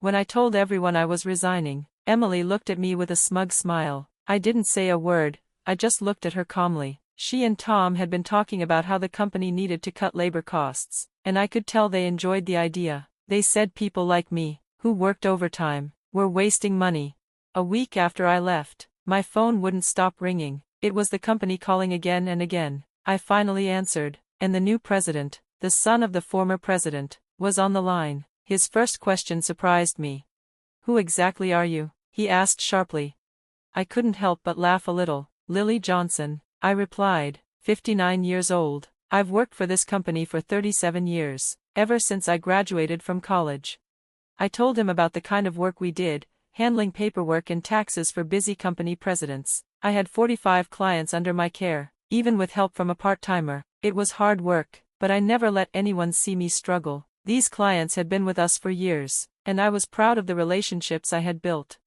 When I told everyone I was resigning, Emily looked at me with a smug smile. I didn't say a word, I just looked at her calmly. She and Tom had been talking about how the company needed to cut labor costs, and I could tell they enjoyed the idea. They said people like me, who worked overtime, were wasting money. A week after I left, my phone wouldn't stop ringing. It was the company calling again and again. I finally answered, and the new president, the son of the former president, was on the line. His first question surprised me. "Who exactly are you?" he asked sharply. I couldn't help but laugh a little. "Lily Johnson," I replied, 59 years old. "I've worked for this company for 37 years, ever since I graduated from college." I told him about the kind of work we did, handling paperwork and taxes for busy company presidents. I had 45 clients under my care, even with help from a part-timer. It was hard work, but I never let anyone see me struggle. These clients had been with us for years, and I was proud of the relationships I had built.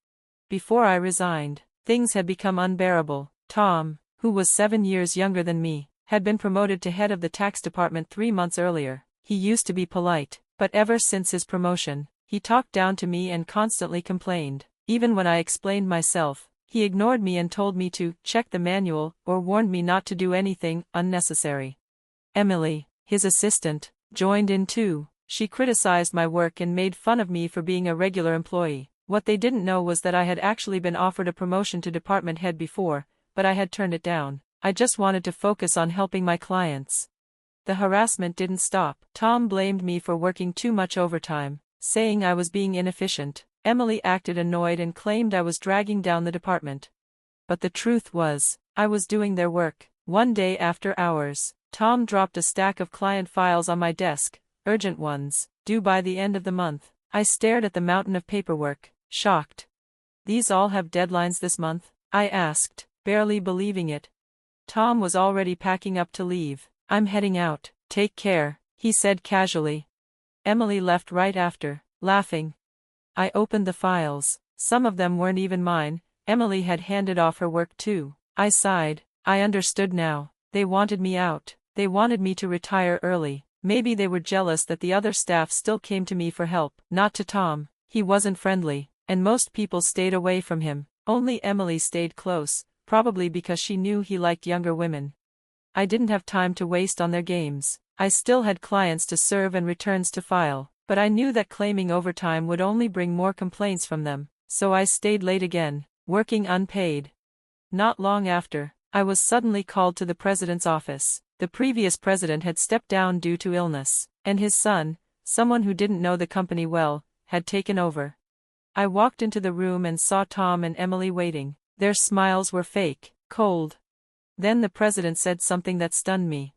Before I resigned, things had become unbearable. Tom, who was 7 years younger than me, had been promoted to head of the tax department 3 months earlier. He used to be polite, but ever since his promotion, he talked down to me and constantly complained. Even when I explained myself, he ignored me and told me to check the manual or warned me not to do anything unnecessary. Emily, his assistant, joined in too. She criticized my work and made fun of me for being a regular employee. What they didn't know was that I had actually been offered a promotion to department head before, but I had turned it down. I just wanted to focus on helping my clients. The harassment didn't stop. Tom blamed me for working too much overtime, saying I was being inefficient. Emily acted annoyed and claimed I was dragging down the department. But the truth was, I was doing their work. One day after hours, Tom dropped a stack of client files on my desk, urgent ones, due by the end of the month. I stared at the mountain of paperwork, shocked. "These all have deadlines this month?" I asked, barely believing it. Tom was already packing up to leave. "I'm heading out, take care," he said casually. Emily left right after, laughing. I opened the files. Some of them weren't even mine. Emily had handed off her work too. I sighed. I understood now. They wanted me out. They wanted me to retire early. Maybe they were jealous that the other staff still came to me for help. Not to Tom. He wasn't friendly, and most people stayed away from him. Only Emily stayed close, probably because she knew he liked younger women. I didn't have time to waste on their games. I still had clients to serve and returns to file, but I knew that claiming overtime would only bring more complaints from them, so I stayed late again, working unpaid. Not long after, I was suddenly called to the president's office. The previous president had stepped down due to illness, and his son, someone who didn't know the company well, had taken over. I walked into the room and saw Tom and Emily waiting. Their smiles were fake, cold. Then the president said something that stunned me.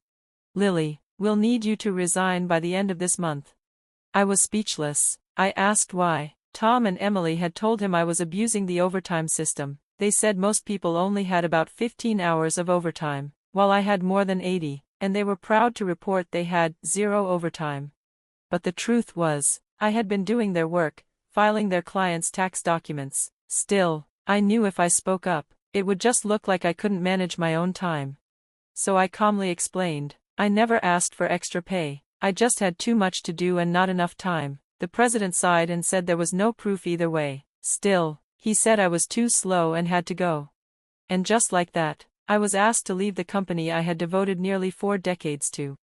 "Lily, we'll need you to resign by the end of this month." I was speechless. I asked why. Tom and Emily had told him I was abusing the overtime system. They said most people only had about 15 hours of overtime, while I had more than 80, and they were proud to report they had 0 overtime. But the truth was, I had been doing their work, filing their clients' tax documents. Still, I knew if I spoke up, it would just look like I couldn't manage my own time. So I calmly explained, I never asked for extra pay. I just had too much to do and not enough time. The president sighed and said there was no proof either way. Still, he said I was too slow and had to go. And just like that, I was asked to leave the company I had devoted nearly 4 decades to.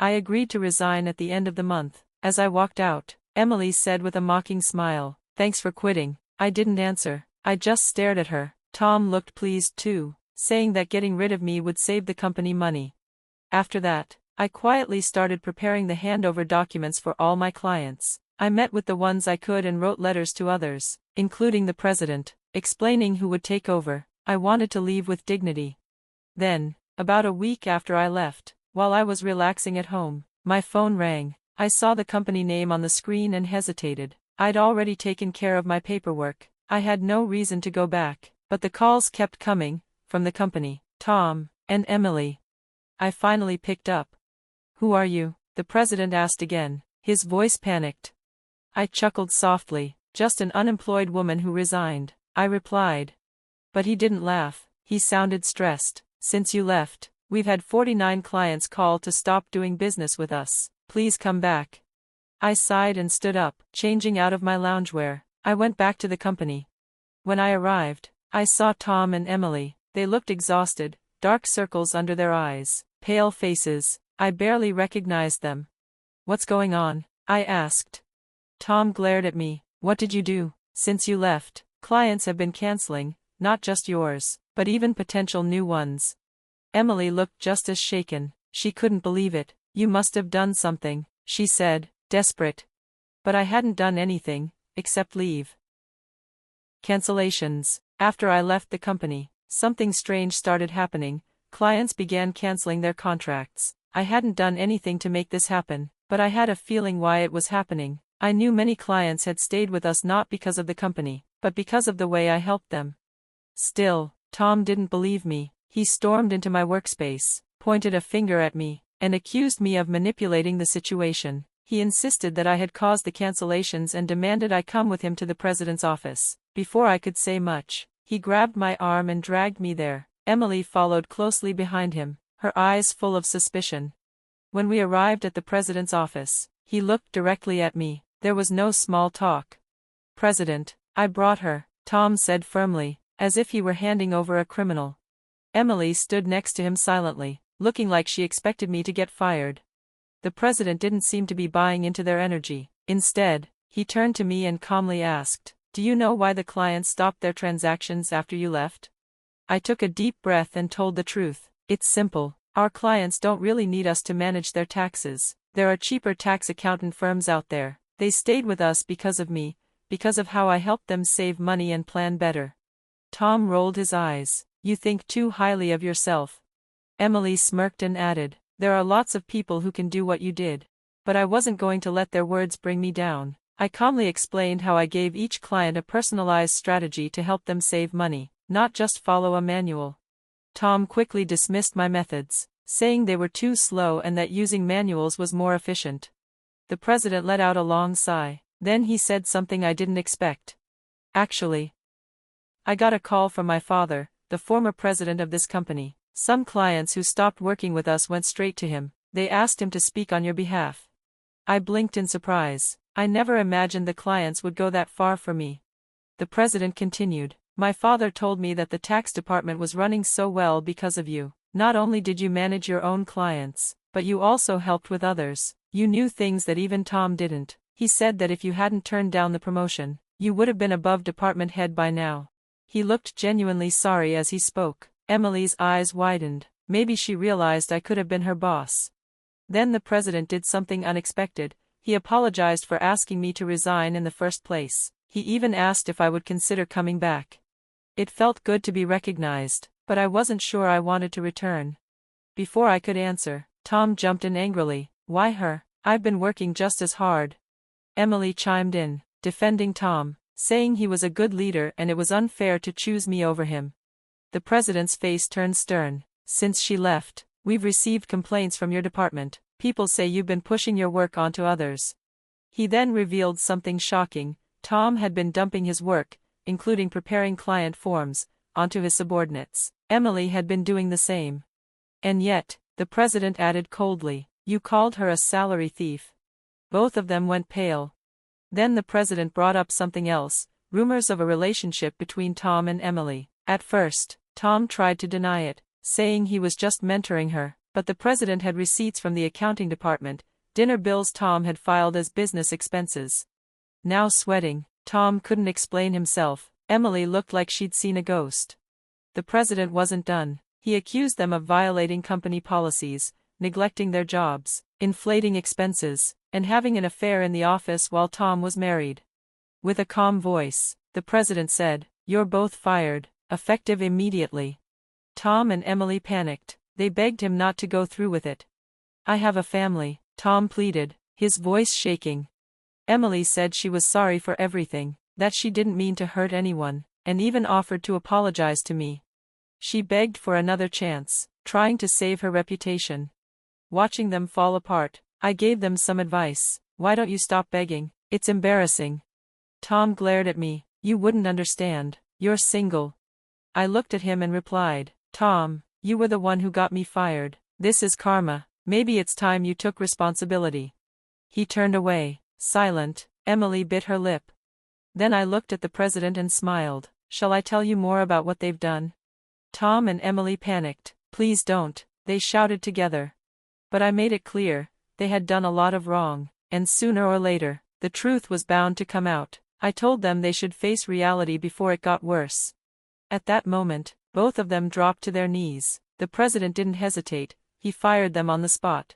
I agreed to resign at the end of the month. As I walked out, Emily said with a mocking smile, "Thanks for quitting." I didn't answer. I just stared at her. Tom looked pleased too, saying that getting rid of me would save the company money. After that, I quietly started preparing the handover documents for all my clients. I met with the ones I could and wrote letters to others, including the president, explaining who would take over. I wanted to leave with dignity. Then, about a week after I left, while I was relaxing at home, my phone rang. I saw the company name on the screen and hesitated. I'd already taken care of my paperwork. I had no reason to go back, but the calls kept coming, from the company, Tom, and Emily. I finally picked up. "Who are you?" the president asked again, his voice panicked. I chuckled softly. "Just an unemployed woman who resigned," I replied. But he didn't laugh. He sounded stressed. "Since you left, we've had 49 clients call to stop doing business with us. Please come back." I sighed and stood up, changing out of my loungewear. I went back to the company. When I arrived, I saw Tom and Emily. They looked exhausted, dark circles under their eyes, pale faces. I barely recognized them. "What's going on?" I asked. Tom glared at me. "What did you do since you left?" "Clients have been canceling, not just yours, but even potential new ones." Emily looked just as shaken. She couldn't believe it. "You must have done something," she said, desperate. But I hadn't done anything, except leave. Cancellations. After I left the company, something strange started happening. Clients began canceling their contracts. I hadn't done anything to make this happen, but I had a feeling why it was happening. I knew many clients had stayed with us not because of the company, but because of the way I helped them. Still, Tom didn't believe me. He stormed into my workspace, pointed a finger at me, and accused me of manipulating the situation. He insisted that I had caused the cancellations and demanded I come with him to the president's office. Before I could say much, he grabbed my arm and dragged me there. Emily followed closely behind him, her eyes full of suspicion. When we arrived at the president's office, he looked directly at me. There was no small talk. "President, I brought her," Tom said firmly, as if he were handing over a criminal. Emily stood next to him silently, looking like she expected me to get fired. The president didn't seem to be buying into their energy. Instead, he turned to me and calmly asked, "Do you know why the clients stopped their transactions after you left?" I took a deep breath and told the truth. "It's simple. Our clients don't really need us to manage their taxes. There are cheaper tax accountant firms out there. They stayed with us because of me, because of how I helped them save money and plan better." Tom rolled his eyes. "You think too highly of yourself." Emily smirked and added, "There are lots of people who can do what you did." But I wasn't going to let their words bring me down. I calmly explained how I gave each client a personalized strategy to help them save money, not just follow a manual. Tom quickly dismissed my methods, saying they were too slow and that using manuals was more efficient. The president let out a long sigh. Then he said something I didn't expect. "Actually, I got a call from my father, the former president of this company. Some clients who stopped working with us went straight to him. They asked him to speak on your behalf." I blinked in surprise. I never imagined the clients would go that far for me. The president continued, "My father told me that the tax department was running so well because of you. Not only did you manage your own clients, but you also helped with others. You knew things that even Tom didn't. He said that if you hadn't turned down the promotion, you would have been above department head by now." He looked genuinely sorry as he spoke. Emily's eyes widened. Maybe she realized I could have been her boss. Then the president did something unexpected. He apologized for asking me to resign in the first place. He even asked if I would consider coming back. It felt good to be recognized, but I wasn't sure I wanted to return. Before I could answer, Tom jumped in angrily. "Why her? I've been working just as hard." Emily chimed in, defending Tom, saying he was a good leader and it was unfair to choose me over him. The president's face turned stern. "Since she left, we've received complaints from your department. People say you've been pushing your work onto others." He then revealed something shocking. Tom had been dumping his work, including preparing client forms, onto his subordinates. Emily had been doing the same. "And yet," the president added coldly, "you called her a salary thief." Both of them went pale. Then the president brought up something else, rumors of a relationship between Tom and Emily. At first, Tom tried to deny it, saying he was just mentoring her, but the president had receipts from the accounting department, dinner bills Tom had filed as business expenses. Now sweating, Tom couldn't explain himself. Emily looked like she'd seen a ghost. The president wasn't done. He accused them of violating company policies, neglecting their jobs, inflating expenses, and having an affair in the office while Tom was married. With a calm voice, the president said, "You're both fired, effective immediately." Tom and Emily panicked. They begged him not to go through with it. "I have a family," Tom pleaded, his voice shaking. Emily said she was sorry for everything, that she didn't mean to hurt anyone, and even offered to apologize to me. She begged for another chance, trying to save her reputation. Watching them fall apart, I gave them some advice. "Why don't you stop begging? It's embarrassing." Tom glared at me. "You wouldn't understand. You're single." I looked at him and replied, "Tom, you were the one who got me fired. This is karma. Maybe it's time you took responsibility." He turned away. Silent, Emily bit her lip. Then I looked at the president and smiled. Shall I tell you more about what they've done? Tom and Emily panicked. Please don't, they shouted together. But I made it clear, they had done a lot of wrong, and sooner or later, the truth was bound to come out. I told them they should face reality before it got worse. At that moment, both of them dropped to their knees. The president didn't hesitate, he fired them on the spot.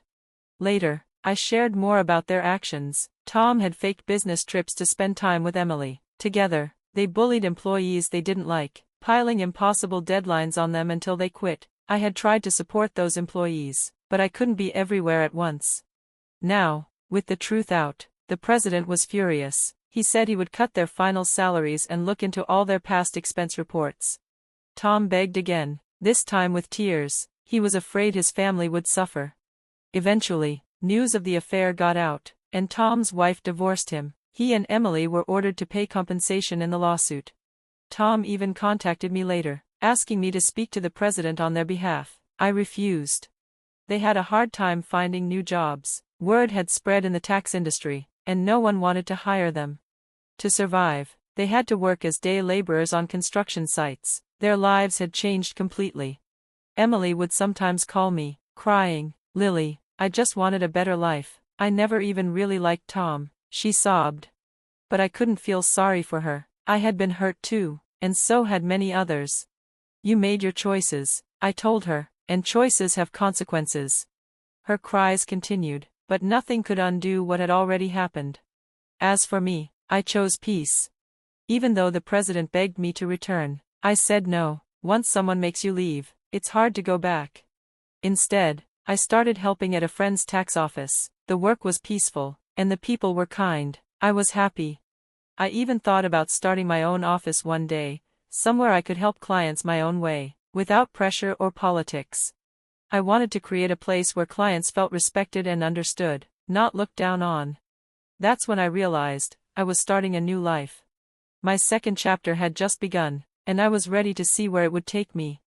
Later, I shared more about their actions. Tom had faked business trips to spend time with Emily. Together, they bullied employees they didn't like, piling impossible deadlines on them until they quit. I had tried to support those employees, but I couldn't be everywhere at once. Now, with the truth out, the president was furious. He said he would cut their final salaries and look into all their past expense reports. Tom begged again, this time with tears. He was afraid his family would suffer. Eventually, news of the affair got out, and Tom's wife divorced him. He and Emily were ordered to pay compensation in the lawsuit. Tom even contacted me later, asking me to speak to the president on their behalf. I refused. They had a hard time finding new jobs. Word had spread in the tax industry, and no one wanted to hire them. To survive, they had to work as day laborers on construction sites. Their lives had changed completely. Emily would sometimes call me, crying, Lily, I just wanted a better life. I never even really liked Tom, she sobbed. But I couldn't feel sorry for her. I had been hurt too, and so had many others. You made your choices, I told her, and choices have consequences. Her cries continued, but nothing could undo what had already happened. As for me, I chose peace. Even though the president begged me to return, I said no. Once someone makes you leave, it's hard to go back. Instead, I started helping at a friend's tax office. The work was peaceful, and the people were kind. I was happy. I even thought about starting my own office one day, somewhere I could help clients my own way, without pressure or politics. I wanted to create a place where clients felt respected and understood, not looked down on. That's when I realized, I was starting a new life. My second chapter had just begun, and I was ready to see where it would take me.